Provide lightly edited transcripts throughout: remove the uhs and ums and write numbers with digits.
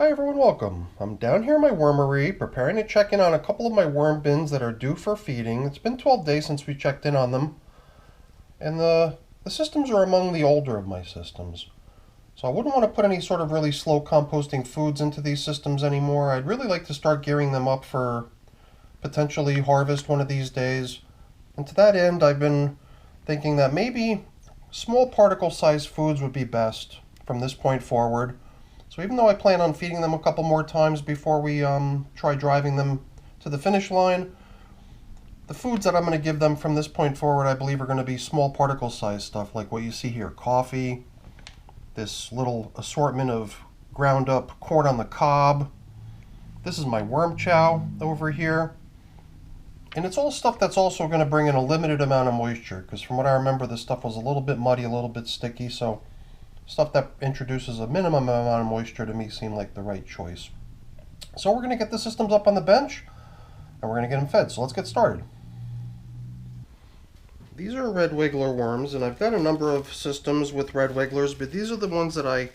Hi everyone, welcome. I'm down here in my wormery, preparing to check in on a couple of my worm bins that are due for feeding. It's been 12 days since we checked in on them, and the systems are among the older of my systems. So I wouldn't want to put any sort of really slow composting foods into these systems anymore. I'd really like to start gearing them up for potentially harvest one of these days. And to that end, I've been thinking that maybe small particle sized foods would be best from this point forward. So even though I plan on feeding them a couple more times before we try driving them to the finish line, the foods that I'm going to give them from this point forward I believe are going to be small particle size stuff like what you see here. Coffee, this little assortment of ground up corn on the cob. This is my worm chow over here. And it's all stuff that's also going to bring in a limited amount of moisture, because from what I remember this stuff was a little bit muddy, a little bit sticky, so stuff that introduces a minimum amount of moisture to me seemed like the right choice. So we're going to get the systems up on the bench and we're going to get them fed. So let's get started. These are red wiggler worms, and I've got a number of systems with red wigglers, but these are the ones that I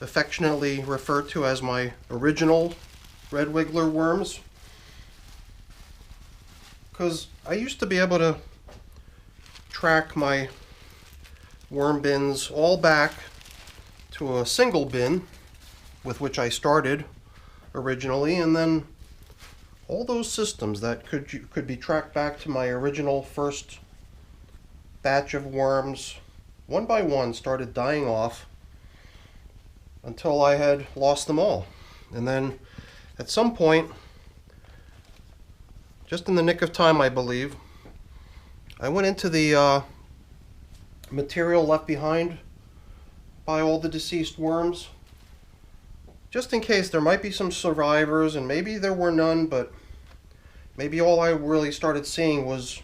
affectionately refer to as my original red wiggler worms, because I used to be able to track my worm bins all back to a single bin with which I started originally, and then all those systems that could be tracked back to my original first batch of worms one by one started dying off until I had lost them all. And then at some point, just in the nick of time I believe, I went into the material left behind by all the deceased worms, just in case there might be some survivors, and maybe there were none, but maybe all I really started seeing was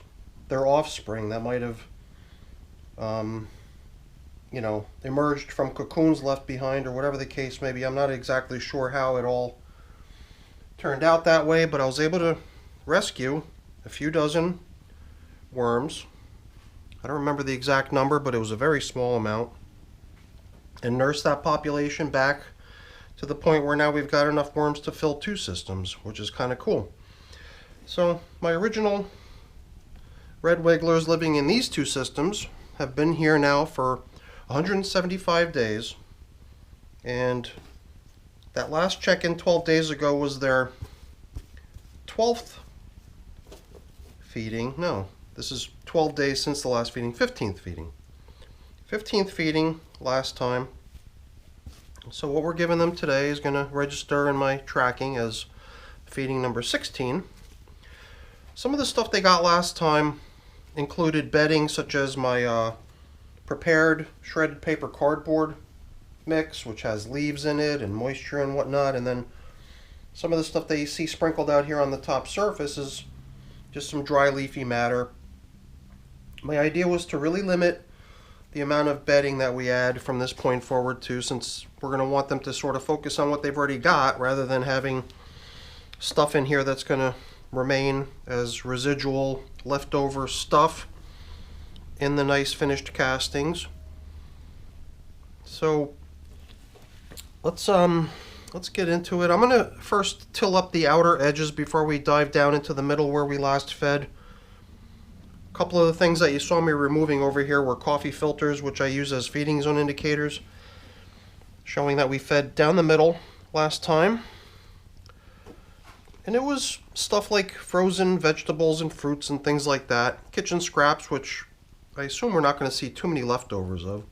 their offspring that might have emerged from cocoons left behind, or whatever the case may be. I'm not exactly sure how it all turned out that way, but I was able to rescue a few dozen worms. I don't remember the exact number, but it was a very small amount, and nurse that population back to the point where now we've got enough worms to fill 2 systems, which is kind of cool. So my original red wigglers living in these 2 systems have been here now for 175 days, and that last check-in 12 days ago was their 12th feeding. No, this is 12 days since the last feeding. 15th feeding. 15th feeding last time. So what we're giving them today is going to register in my tracking as feeding number 16. Some of the stuff they got last time included bedding, such as my prepared shredded paper cardboard mix, which has leaves in it and moisture and whatnot, and then some of the stuff that you see sprinkled out here on the top surface is just some dry leafy matter. My idea was to really limit the amount of bedding that we add from this point forward too, since we're going to want them to sort of focus on what they've already got rather than having stuff in here that's going to remain as residual leftover stuff in the nice finished castings. So let's get into it. I'm going to first till up the outer edges before we dive down into the middle where we last fed. A couple of the things that you saw me removing over here were coffee filters, which I use as feeding zone indicators, showing that we fed down the middle last time. And it was stuff like frozen vegetables and fruits and things like that. Kitchen scraps, which I assume we're not going to see too many leftovers of.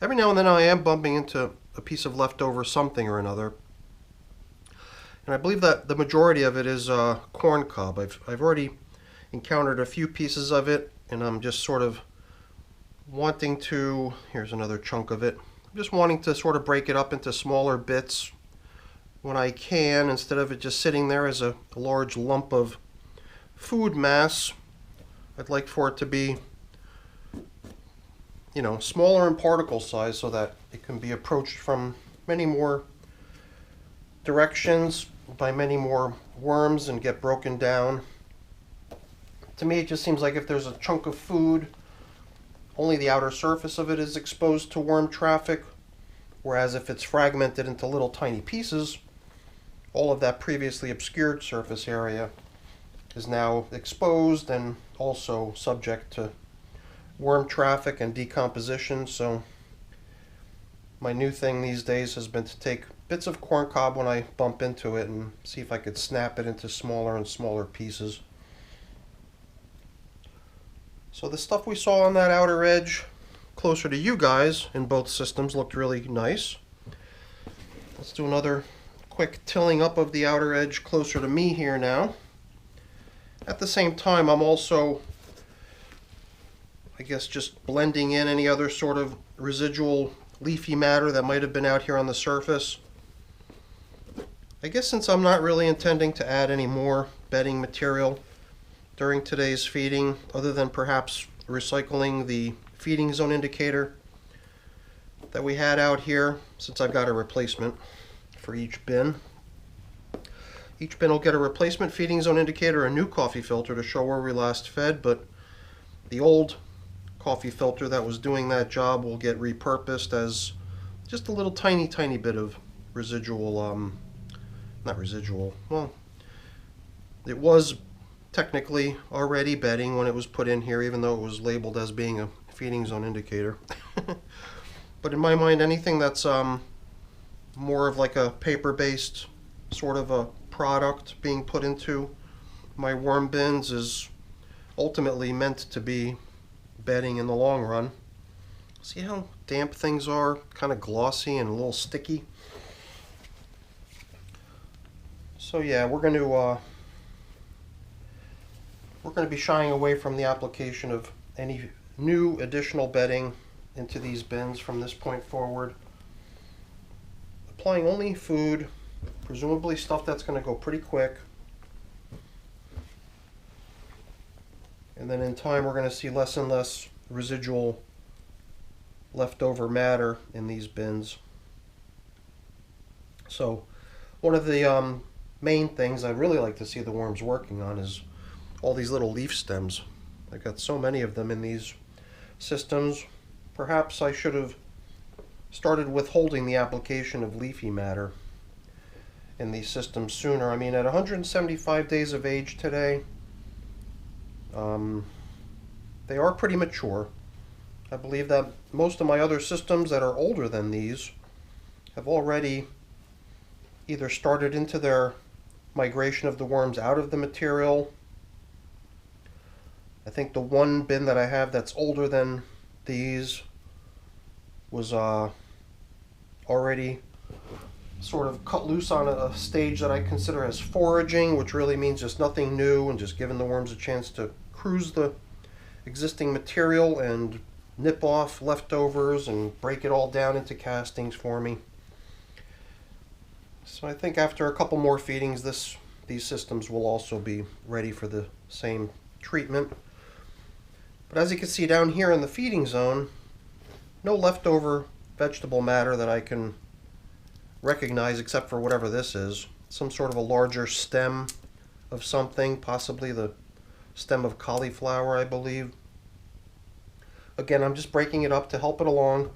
Every now and then I am bumping into a piece of leftover something or another. And I believe that the majority of it is corn cob. I've already encountered a few pieces of it, and I'm just sort of wanting to, here's another chunk of it, I'm just wanting to sort of break it up into smaller bits when I can, instead of it just sitting there as a large lump of food mass. I'd like for it to be, smaller in particle size so that it can be approached from many more directions by many more worms and get broken down. To me, it just seems like if there's a chunk of food, only the outer surface of it is exposed to worm traffic, Whereas if it's fragmented into little tiny pieces, all of that previously obscured surface area is now exposed and also subject to worm traffic and decomposition. So my new thing these days has been to take bits of corn cob when I bump into it and see if I could snap it into smaller and smaller pieces. So the stuff we saw on that outer edge closer to you guys in both systems looked really nice. Let's do another quick tilling up of the outer edge closer to me here now. At the same time, I'm also, I guess, just blending in any other sort of residual leafy matter that might have been out here on the surface. I guess since I'm not really intending to add any more bedding material during today's feeding, other than perhaps recycling the feeding zone indicator that we had out here, since I've got a replacement for each bin. Each bin will get a replacement feeding zone indicator, a new coffee filter to show where we last fed, but the old coffee filter that was doing that job will get repurposed as just a little tiny bit of residual, not residual, well, it was technically already bedding when it was put in here, even though it was labeled as being a feeding zone indicator. But in my mind, anything that's more of like a paper-based sort of a product being put into my worm bins is ultimately meant to be bedding in the long run. See how damp things are, kind of glossy and a little sticky. So yeah, we're going to be shying away from the application of any new additional bedding into these bins from this point forward. Applying only food, presumably stuff that's going to go pretty quick. And then in time we're going to see less and less residual leftover matter in these bins. So one of the main things I'd really like to see the worms working on is all these little leaf stems. I've got so many of them in these systems. Perhaps I should have started withholding the application of leafy matter in these systems sooner. I mean, at 175 days of age today, they are pretty mature. I believe that most of my other systems that are older than these have already either started into their migration of the worms out of the material. I think the one bin that I have that's older than these was already sort of cut loose on a stage that I consider as foraging, which really means just nothing new and just giving the worms a chance to cruise the existing material and nip off leftovers and break it all down into castings for me. So I think after a couple more feedings, these systems will also be ready for the same treatment. But as you can see down here in the feeding zone, no leftover vegetable matter that I can recognize except for whatever this is. Some sort of a larger stem of something, possibly the stem of cauliflower, I believe. Again, I'm just breaking it up to help it along.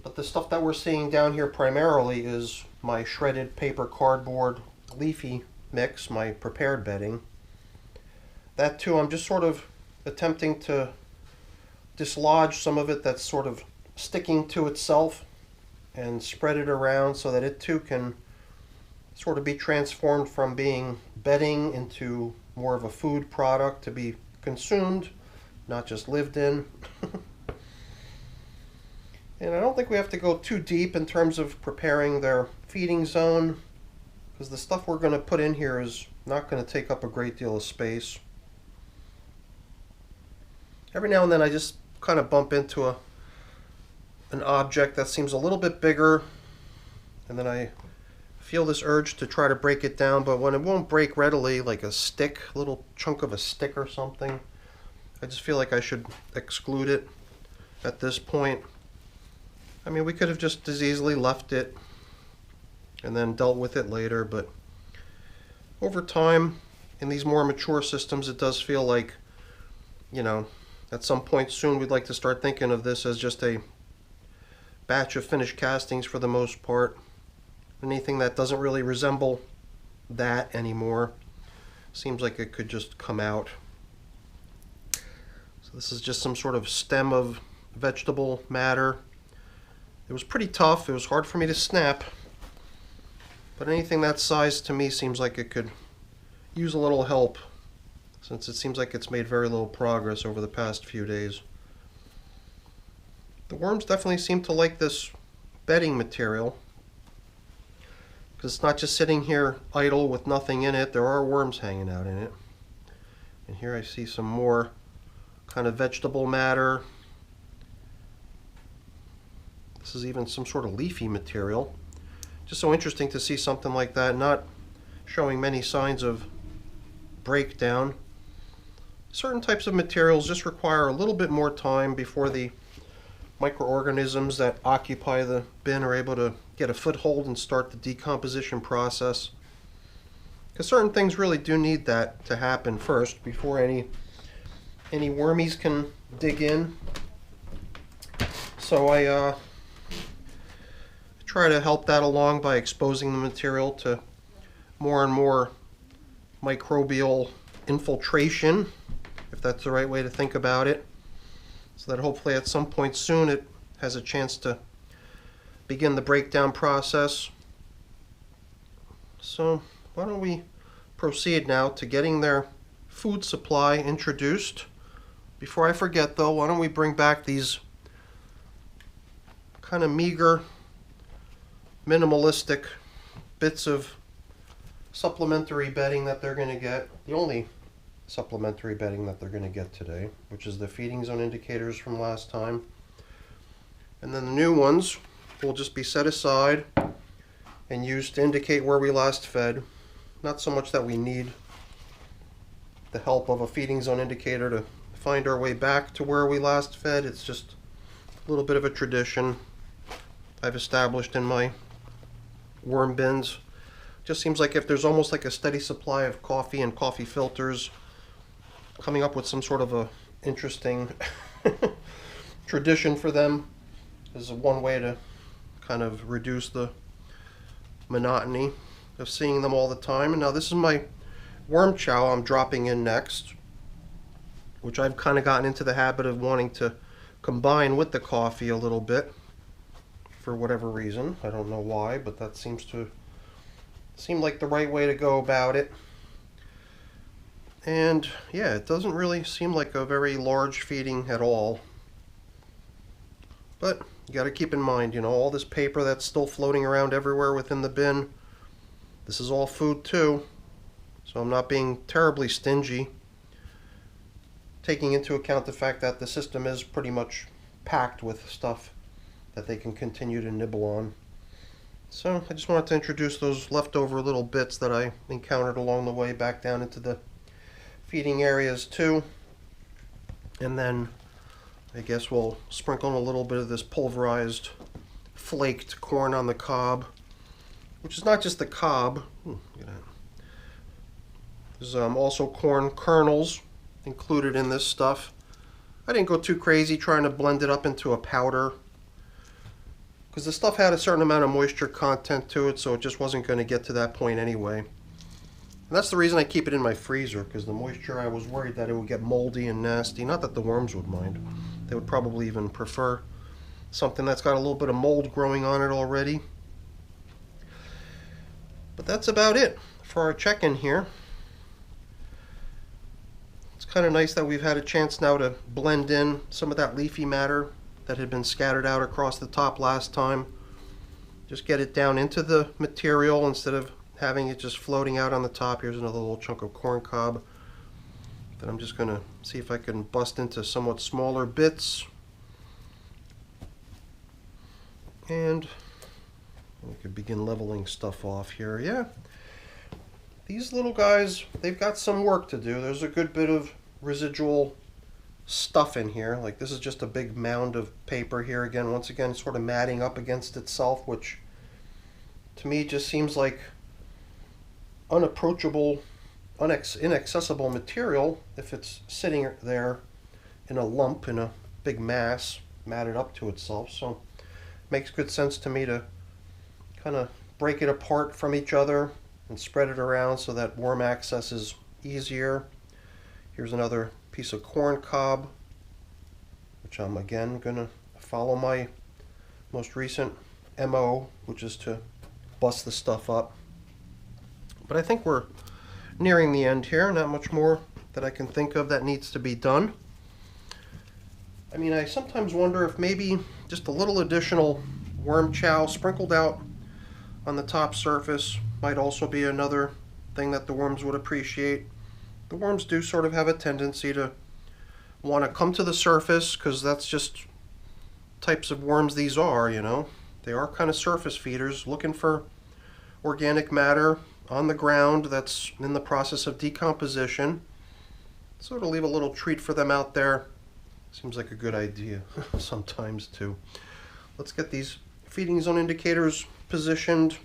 But the stuff that we're seeing down here primarily is my shredded paper cardboard leafy mix, my prepared bedding. That too, I'm just sort of attempting to dislodge some of it that's sort of sticking to itself and spread it around so that it too can sort of be transformed from being bedding into more of a food product to be consumed, not just lived in. And I don't think we have to go too deep in terms of preparing their feeding zone, because the stuff we're going to put in here is not going to take up a great deal of space. Every now and then I just kind of bump into an object that seems a little bit bigger, and then I feel this urge to try to break it down, but when it won't break readily, like a stick, a little chunk of a stick or something, I just feel like I should exclude it at this point. I mean, we could have just as easily left it and then dealt with it later, but over time, in these more mature systems, it does feel like, you know, at some point soon we'd like to start thinking of this as just a batch of finished castings for the most part. Anything that doesn't really resemble that anymore seems like it could just come out. So this is just some sort of stem of vegetable matter. It was pretty tough. It was hard for me to snap. But anything that size to me seems like it could use a little help, since it seems like it's made very little progress over the past few days. The worms definitely seem to like this bedding material, because it's not just sitting here idle with nothing in it. There are worms hanging out in it. And here I see some more kind of vegetable matter. This is even some sort of leafy material. Just so interesting to see something like that not showing many signs of breakdown. Certain types of materials just require a little bit more time before the microorganisms that occupy the bin are able to get a foothold and start the decomposition process. Because certain things really do need that to happen first before any wormies can dig in. So I try to help that along by exposing the material to more and more microbial infiltration, if that's the right way to think about it, so that hopefully at some point soon it has a chance to begin the breakdown process. So why don't we proceed now to getting their food supply introduced. Before I forget though, why don't we bring back these kind of meager, minimalistic bits of supplementary bedding that they're going to get. The only supplementary bedding that they're going to get today, which is the feeding zone indicators from last time. And then the new ones will just be set aside and used to indicate where we last fed. Not so much that we need the help of a feeding zone indicator to find our way back to where we last fed. It's just a little bit of a tradition I've established in my worm bins. Just seems like if there's almost like a steady supply of coffee and coffee filters, coming up with some sort of a interesting tradition for them is one way to kind of reduce the monotony of seeing them all the time. And now this is my worm chow I'm dropping in next, which I've kind of gotten into the habit of wanting to combine with the coffee a little bit for whatever reason. I don't know why, but that seems to seem like the right way to go about it. And yeah, it doesn't really seem like a very large feeding at all. But you got to keep in mind, you know, all this paper that's still floating around everywhere within the bin, this is all food too. So I'm not being terribly stingy, taking into account the fact that the system is pretty much packed with stuff that they can continue to nibble on. So I just wanted to introduce those leftover little bits that I encountered along the way back down into the feeding areas too. And then I guess we'll sprinkle a little bit of this pulverized flaked corn on the cob, which is not just the cob. There's also corn kernels included in this stuff. I didn't go too crazy trying to blend it up into a powder, because the stuff had a certain amount of moisture content to it, so it just wasn't going to get to that point anyway. And that's the reason I keep it in my freezer, because the moisture, I was worried that it would get moldy and nasty. Not that the worms would mind. They would probably even prefer something that's got a little bit of mold growing on it already. But that's about it for our check-in here. It's kind of nice that we've had a chance now to blend in some of that leafy matter that had been scattered out across the top last time. Just get it down into the material instead of having it just floating out on the top. Here's another little chunk of corn cob that I'm just going to see if I can bust into somewhat smaller bits. And we could begin leveling stuff off here. Yeah, these little guys, they've got some work to do. There's a good bit of residual stuff in here. Like, this is just a big mound of paper here again, once again sort of matting up against itself, which to me just seems like unapproachable, inaccessible material if it's sitting there in a lump, in a big mass matted up to itself. So makes good sense to me to kind of break it apart from each other and spread it around so that worm access is easier. Here's another piece of corn cob, which I'm again going to follow my most recent MO, which is to bust the stuff up. But I think we're nearing the end here. Not much more that I can think of that needs to be done. I mean, I sometimes wonder if maybe just a little additional worm chow sprinkled out on the top surface might also be another thing that the worms would appreciate. The worms do sort of have a tendency to want to come to the surface because that's just types of worms these are, you know. They are kind of surface feeders looking for organic matter on the ground that's in the process of decomposition. So to leave a little treat for them out there seems like a good idea sometimes too. Let's get these feeding zone indicators positioned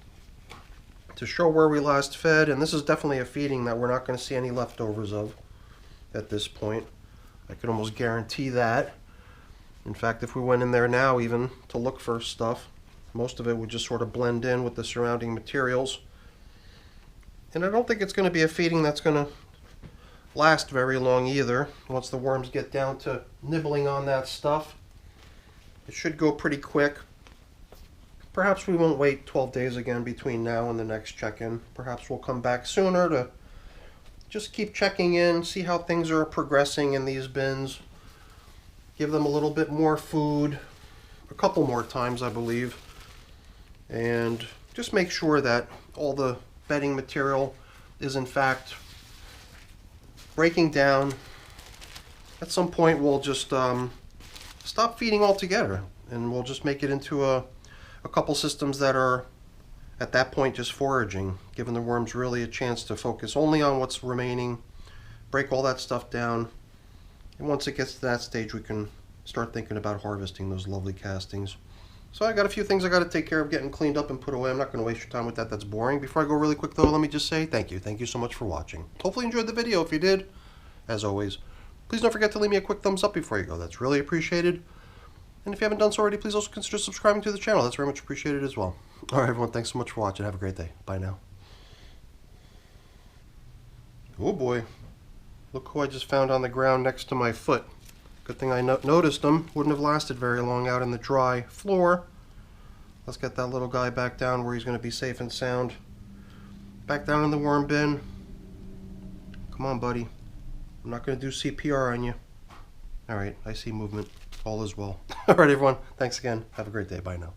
to show where we last fed, and this is definitely a feeding that we're not going to see any leftovers of at this point. I could almost guarantee that. In fact, if we went in there now even to look for stuff, most of it would just sort of blend in with the surrounding materials. And I don't think it's going to be a feeding that's going to last very long either. Once the worms get down to nibbling on that stuff, it should go pretty quick. Perhaps we won't wait 12 days again between now and the next check-in. Perhaps we'll come back sooner to just keep checking in, see how things are progressing in these bins. Give them a little bit more food, a couple more times I believe, and just make sure that all the bedding material is in fact breaking down. At some point we'll just stop feeding altogether, and we'll just make it into a couple systems that are at that point just foraging, giving the worms really a chance to focus only on what's remaining, break all that stuff down, and once it gets to that stage we can start thinking about harvesting those lovely castings. So I got a few things I got to take care of getting cleaned up and put away. I'm not going to waste your time with that. That's boring. Before I go really quick though, let me just say thank you. Thank you so much for watching. Hopefully you enjoyed the video. If you did, as always, please don't forget to leave me a quick thumbs up before you go. That's really appreciated. And if you haven't done so already, please also consider subscribing to the channel. That's very much appreciated as well. All right, everyone, thanks so much for watching. Have a great day. Bye now. Oh boy, look who I just found on the ground next to my foot. Good thing I noticed them. Wouldn't have lasted very long out in the dry floor. Let's get that little guy back down where he's going to be safe and sound. Back down in the worm bin. Come on, buddy. I'm not going to do CPR on you. All right, I see movement. All is well. All right, everyone. Thanks again. Have a great day. Bye now.